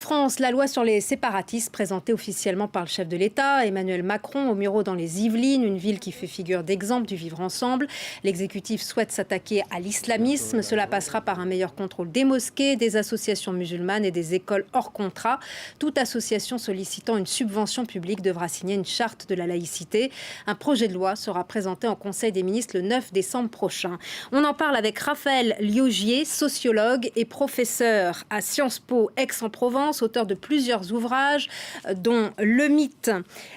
France, la loi sur les séparatistes présentée officiellement par le chef de l'État, Emmanuel Macron, au Mureaux dans les Yvelines, une ville qui fait figure d'exemple du vivre ensemble. L'exécutif souhaite s'attaquer à l'islamisme. Cela passera par un meilleur contrôle des mosquées, des associations musulmanes et des écoles hors contrat. Toute association sollicitant une subvention publique devra signer une charte de la laïcité. Un projet de loi sera présenté en Conseil des ministres le 9 décembre prochain. On en parle avec Raphaël Liogier, sociologue et professeur à Sciences Po Aix-en-Provence, auteur de plusieurs ouvrages, dont Le mythe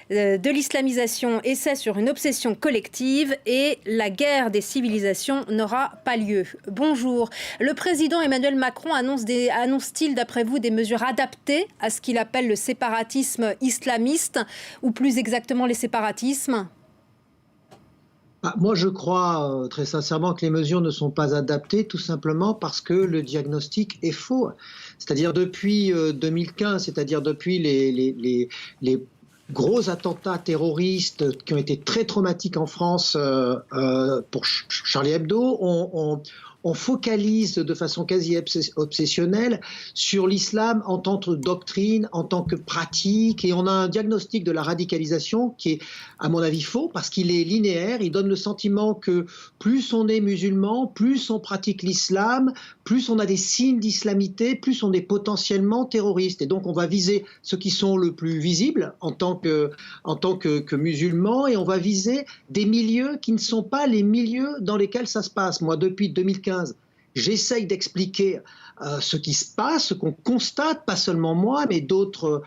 de l'islamisation, essai sur une obsession collective, et La guerre des civilisations n'aura pas lieu. Bonjour. Le président Emmanuel Macron annonce-t-il, d'après vous, des mesures adaptées à ce qu'il appelle le séparatisme islamiste, ou plus exactement les séparatismes ? Moi, je crois très sincèrement que les mesures ne sont pas adaptées, tout simplement parce que le diagnostic est faux. C'est-à-dire depuis 2015, c'est-à-dire depuis les gros attentats terroristes qui ont été très traumatiques en France pour Charlie Hebdo, on focalise de façon quasi obsessionnelle sur l'islam en tant que doctrine, en tant que pratique, et on a un diagnostic de la radicalisation qui est, à mon avis, faux, parce qu'il est linéaire. Il donne le sentiment que plus on est musulman, plus on pratique l'islam, plus on a des signes d'islamité, plus on est potentiellement terroriste. Et donc on va viser ceux qui sont le plus visibles en tant que musulmans, et on va viser des milieux qui ne sont pas les milieux dans lesquels ça se passe. Moi, depuis 2015, j'essaye d'expliquer ce qui se passe, ce qu'on constate, pas seulement moi, mais d'autres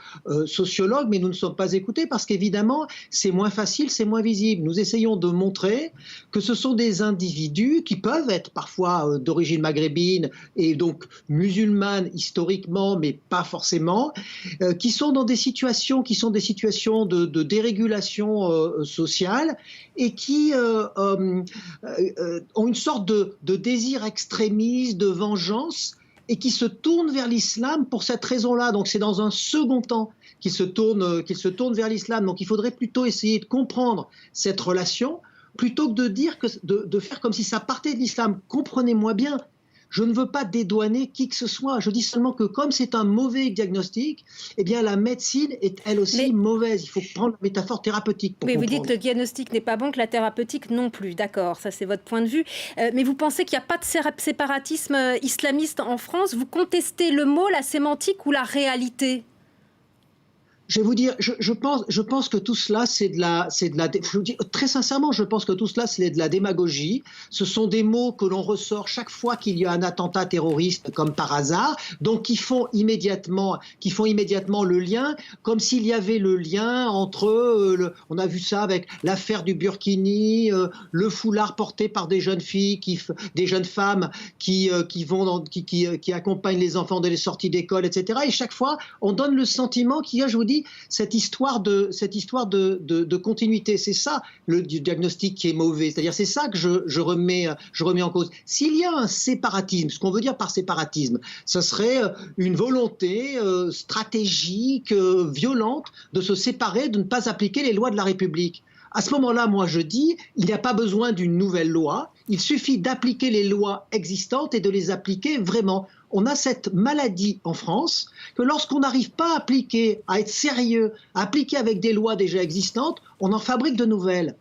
sociologues, mais nous ne sommes pas écoutés parce qu'évidemment, c'est moins facile, c'est moins visible. Nous essayons de montrer que ce sont des individus qui peuvent être parfois d'origine maghrébine et donc musulmane historiquement, mais pas forcément, qui sont dans des situations de dérégulation sociale et qui ont une sorte de désir extrémiste, de vengeance, et qui se tournent vers l'islam pour cette raison-là. Donc c'est dans un second temps qu'ils se tournent vers l'islam. Donc il faudrait plutôt essayer de comprendre cette relation, plutôt que de dire de faire comme si ça partait de l'islam. Comprenez-moi bien. Je ne veux pas dédouaner qui que ce soit. Je dis seulement que comme c'est un mauvais diagnostic, eh bien la médecine est elle aussi mauvaise. Il faut prendre la métaphore thérapeutique pour comprendre. Vous dites que le diagnostic n'est pas bon, que la thérapeutique non plus. D'accord, ça c'est votre point de vue. Mais vous pensez qu'il n'y a pas de séparatisme islamiste en France ? Vous contestez le mot, la sémantique ou la réalité ? Je vais vous dire, je pense que tout cela, je vous dis très sincèrement, je pense que tout cela, c'est de la démagogie. Ce sont des mots que l'on ressort chaque fois qu'il y a un attentat terroriste, comme par hasard, donc qui font immédiatement le lien, comme s'il y avait le lien entre, on a vu ça avec l'affaire du Burkini, le foulard porté par des jeunes filles, des jeunes femmes qui accompagnent les enfants dès les sorties d'école, etc. Et chaque fois, on donne le sentiment qu'il y a, je vous dis, cette histoire de continuité. C'est ça le diagnostic qui est mauvais. C'est-à-dire, c'est ça que je remets en cause. S'il y a un séparatisme, ce qu'on veut dire par séparatisme, ce serait une volonté stratégique, violente, de se séparer, de ne pas appliquer les lois de la République. À ce moment-là, moi je dis, il n'y a pas besoin d'une nouvelle loi, il suffit d'appliquer les lois existantes et de les appliquer vraiment. On a cette maladie en France que lorsqu'on n'arrive pas à appliquer, à être sérieux, à appliquer avec des lois déjà existantes, on en fabrique de nouvelles.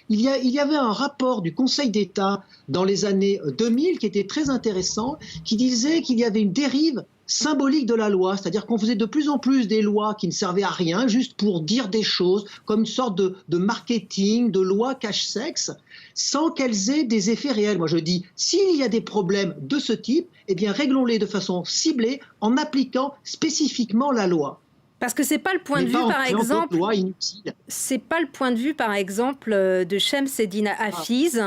Il y avait un rapport du Conseil d'État dans les années 2000 qui était très intéressant, qui disait qu'il y avait une dérive symbolique de la loi, c'est-à-dire qu'on faisait de plus en plus des lois qui ne servaient à rien, juste pour dire des choses, comme une sorte de marketing, de loi cache-sexe, sans qu'elles aient des effets réels. Moi je dis, s'il y a des problèmes de ce type, eh bien réglons-les de façon ciblée en appliquant spécifiquement la loi. Parce que c'est pas le point de vue, par exemple. C'est pas le point de vue, par exemple, de Chemseddine Hafiz,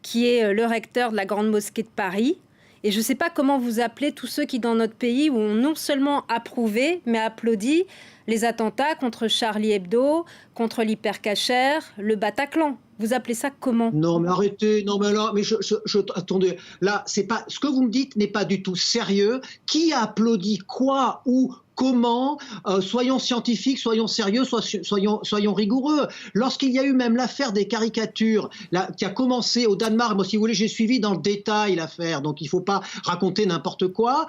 qui est le recteur de la Grande Mosquée de Paris. Et je ne sais pas comment vous appelez tous ceux qui, dans notre pays, ont non seulement approuvé, mais applaudi les attentats contre Charlie Hebdo, contre l'Hypercacher, le Bataclan. Vous appelez ça comment ? Non, mais arrêtez. Non, mais là, mais attendez. Là, c'est pas ce que vous me dites n'est pas du tout sérieux. Qui a applaudi quoi, où, Comment? Soyons scientifiques, soyons sérieux, soyons rigoureux. Lorsqu'il y a eu même l'affaire des caricatures, qui a commencé au Danemark, moi si vous voulez, j'ai suivi dans le détail l'affaire, donc il ne faut pas raconter n'importe quoi.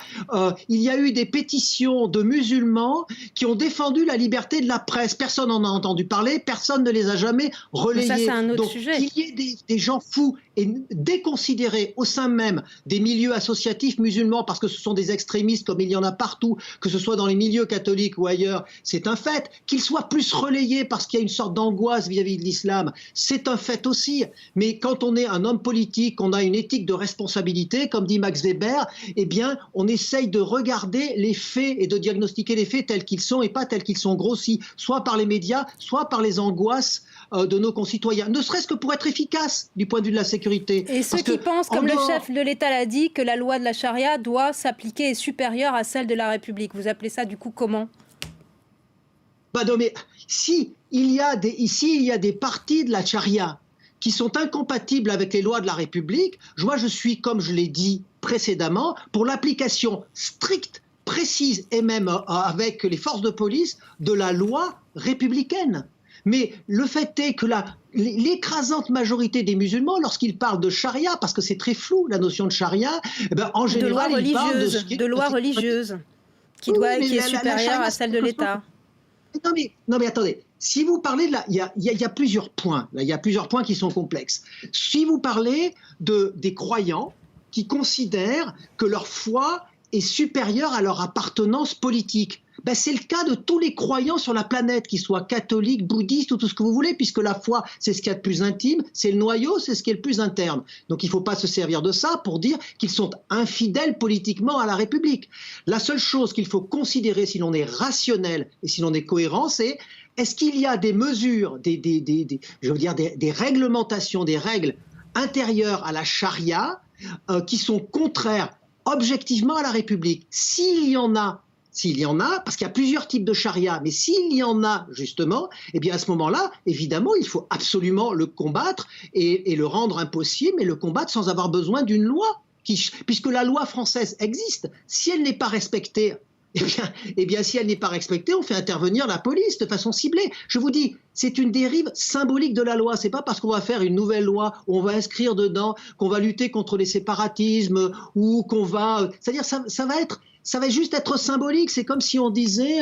Il y a eu des pétitions de musulmans qui ont défendu la liberté de la presse. Personne n'en a entendu parler, personne ne les a jamais relayés. Ça, c'est un autre donc sujet. qu'il y ait des gens fous et déconsidérés au sein même des milieux associatifs musulmans, parce que ce sont des extrémistes comme il y en a partout, que ce soit dans les milieux catholiques ou ailleurs, c'est un fait. Qu'ils soient plus relayés parce qu'il y a une sorte d'angoisse vis-à-vis de l'islam, c'est un fait aussi. Mais quand on est un homme politique, on a une éthique de responsabilité, comme dit Max Weber, eh bien, on essaye de regarder les faits et de diagnostiquer les faits tels qu'ils sont et pas tels qu'ils sont grossis, soit par les médias, soit par les angoisses de nos concitoyens, ne serait-ce que pour être efficace du point de vue de la sécurité. Et ceux qui pensent, comme le chef de l'État l'a dit, que la loi de la charia doit s'appliquer et est supérieure à celle de la République. Vous appelez ça du coup comment? Non, mais ici, il y a des parties de la charia qui sont incompatibles avec les lois de la République. Je suis, comme je l'ai dit précédemment, pour l'application stricte, précise et même avec les forces de police de la loi républicaine. Mais le fait est que l'écrasante majorité des musulmans, lorsqu'ils parlent de charia, parce que c'est très flou la notion de charia, eh ben, en général, ils parlent de loi religieuse qui est supérieure à celle de l'État. Non mais attendez, si vous parlez de il y a plusieurs points, là, il y a plusieurs points qui sont complexes. Si vous parlez des croyants qui considèrent que leur foi est supérieure à leur appartenance politique, ben c'est le cas de tous les croyants sur la planète, qu'ils soient catholiques, bouddhistes ou tout ce que vous voulez, puisque la foi, c'est ce qu'il y a de plus intime, c'est le noyau, c'est ce qui est le plus interne. Donc il ne faut pas se servir de ça pour dire qu'ils sont infidèles politiquement à la République. La seule chose qu'il faut considérer si l'on est rationnel et si l'on est cohérent, c'est est-ce qu'il y a des mesures, des réglementations, des règles intérieures à la charia qui sont contraires objectivement à la République? S'il y en a, parce qu'il y a plusieurs types de charia, mais s'il y en a justement, eh bien à ce moment-là, évidemment, il faut absolument le combattre et le rendre impossible, et le combattre sans avoir besoin d'une loi, puisque la loi française existe. Si elle n'est pas respectée, eh bien, si elle n'est pas respectée, on fait intervenir la police de façon ciblée. Je vous dis, c'est une dérive symbolique de la loi. C'est pas parce qu'on va faire une nouvelle loi où on va inscrire dedans qu'on va lutter contre les séparatismes ou qu'on va... C'est-à-dire, ça va juste être symbolique. C'est comme si on disait,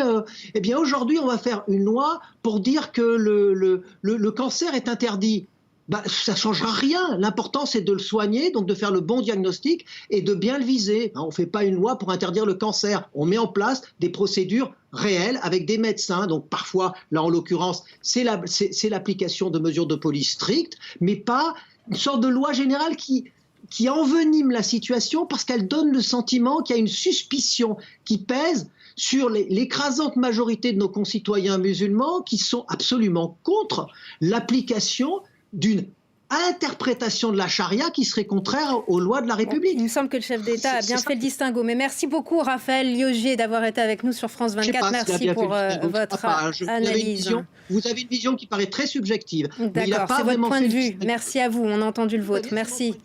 eh bien, aujourd'hui, on va faire une loi pour dire que le cancer est interdit. Bah, ça ne changera rien. L'important, c'est de le soigner, donc de faire le bon diagnostic et de bien le viser. On ne fait pas une loi pour interdire le cancer. On met en place des procédures réelles avec des médecins. Donc parfois, là en l'occurrence, c'est l'application de mesures de police strictes, mais pas une sorte de loi générale qui envenime la situation parce qu'elle donne le sentiment qu'il y a une suspicion qui pèse sur l'écrasante majorité de nos concitoyens musulmans qui sont absolument contre l'application d'une interprétation de la charia qui serait contraire aux lois de la République. Il me semble que le chef d'État a bien fait le distinguo. Mais merci beaucoup, Raphaël Liogier, d'avoir été avec nous sur France 24. Merci pour votre analyse. Vous avez une vision qui paraît très subjective. D'accord, c'est votre point de vue. Merci à vous, on a entendu le vôtre. Merci.